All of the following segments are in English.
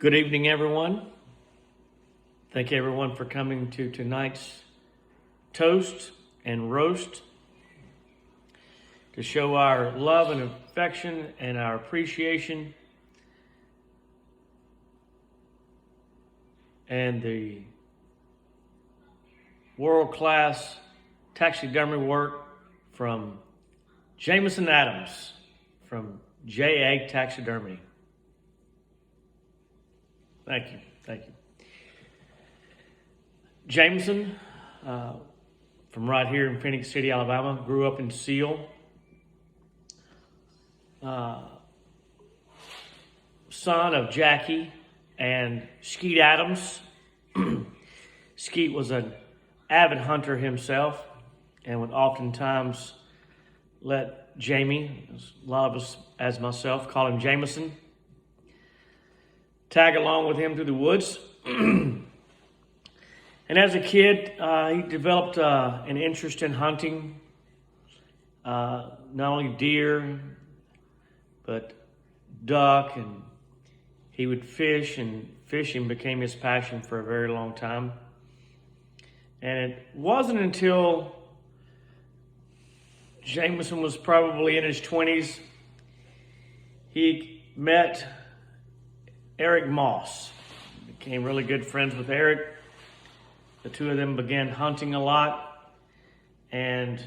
Good evening, everyone. Thank everyone for coming to tonight's toast and roast to show our love and affection and our appreciation and the world-class taxidermy work from Jamison Adams from J.A. Taxidermy. Thank you. Jamison, from right here in Phoenix City, Alabama, grew up in Seal. Son of Jackie and Skeet Adams. Skeet was an avid hunter himself and would oftentimes let Jamie, a lot of us as myself, call him Jamison, tag along with him through the woods. And as a kid, he developed an interest in hunting, not only deer, but duck, and he would fish, and fishing became his passion for a very long time. And it wasn't until Jamison was probably in his 20s, he met Eric Moss. Became really good friends with Eric. The two of them began hunting a lot, and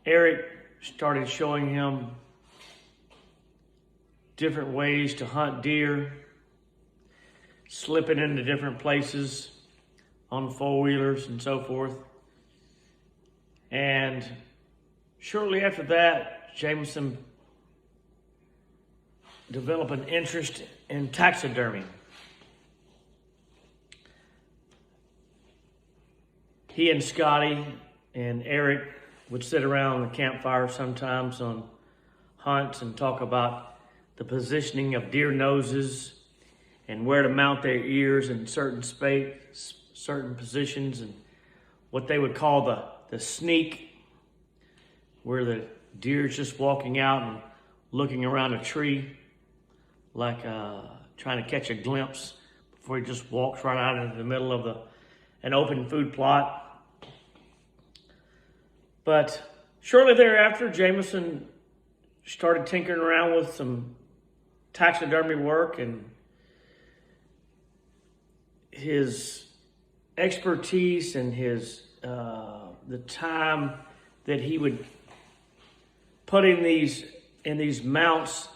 Eric started showing him different ways to hunt deer, slipping into different places on four-wheelers and so forth. And shortly after that, Jamison developed an interest in taxidermy. He and Scotty and Eric would sit around the campfire sometimes on hunts and talk about the positioning of deer noses and where to mount their ears in certain positions, and what they would call the sneak, where the deer is just walking out and looking around a tree, like trying to catch a glimpse before he just walks right out into the middle of an open food plot. But shortly thereafter, Jamison started tinkering around with some taxidermy work, and his expertise and his the time that he would put in these mounts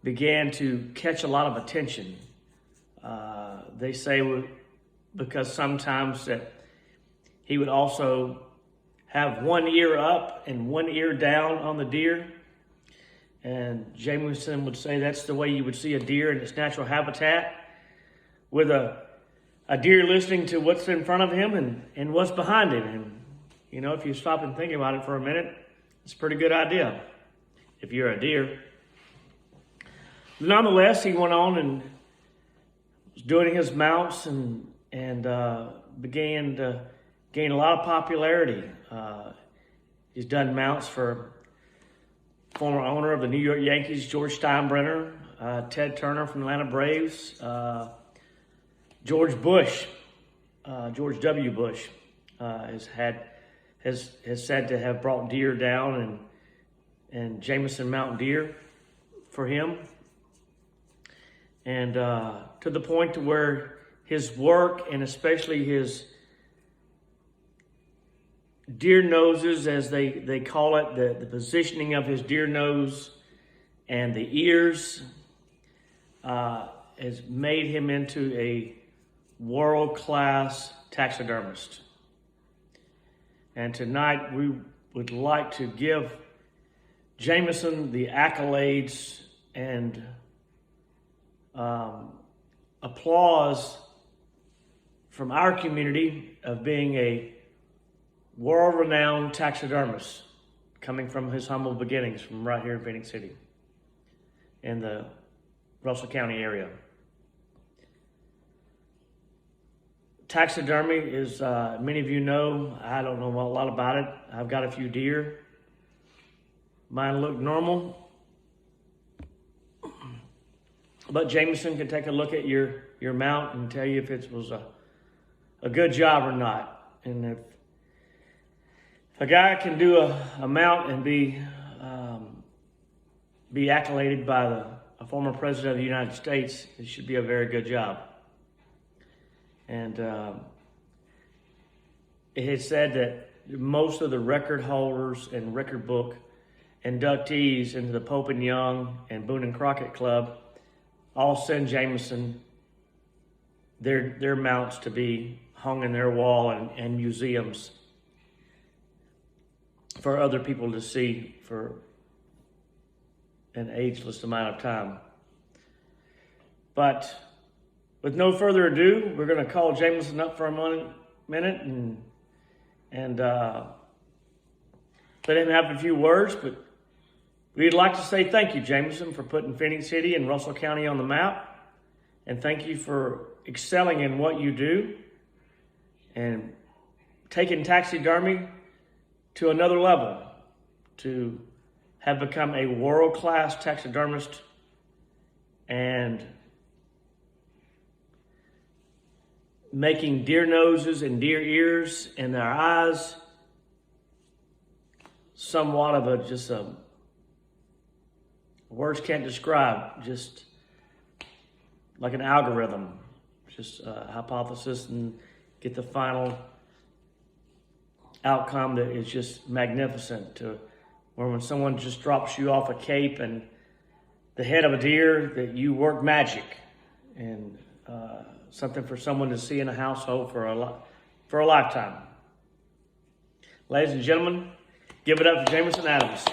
began to catch a lot of attention. They say because sometimes that he would also have one ear up and one ear down on the deer. And Jamison would say that's the way you would see a deer in its natural habitat, with a deer listening to what's in front of him and what's behind him. And, you know, if you stop and think about it for a minute, it's a pretty good idea if you're a deer. Nonetheless, he went on and was doing his mounts and began to gain a lot of popularity. He's done mounts for former owner of the New York Yankees, George Steinbrenner, Ted Turner from the Atlanta Braves, George W. Bush has said to have brought deer down and Jamison mounted deer for him. And to the point to where his work, and especially his deer noses, as they call it, the positioning of his deer nose and the ears, has made him into a world-class taxidermist. And tonight we would like to give Jamison the accolades and applause from our community of being a world-renowned taxidermist, coming from his humble beginnings from right here in Phoenix City in the Russell County area. Taxidermy is, many of you know, I don't know a lot about it. I've got a few deer. Mine look normal. But Jamison can take a look at your mount and tell you if it was a good job or not. And if a guy can do a mount and be accoladed by a former president of the United States, it should be a very good job. And it is said that most of the record holders and record book inductees into the Pope and Young and Boone and Crockett Club all send Jamison their mounts to be hung in their wall and museums for other people to see for an ageless amount of time. But with no further ado, we're going to call Jamison up for a minute and let him have a few words. But we'd like to say thank you, Jamison, for putting Phoenix City and Russell County on the map. And thank you for excelling in what you do and taking taxidermy to another level, to have become a world-class taxidermist and making deer noses and deer ears and their eyes somewhat of just a words can't describe, just like an algorithm, just a hypothesis, and get the final outcome that is just magnificent, to where when someone just drops you off a cape and the head of a deer, that you work magic, and something for someone to see in a household for a lifetime. Ladies and gentlemen, give it up for Jamison Adams.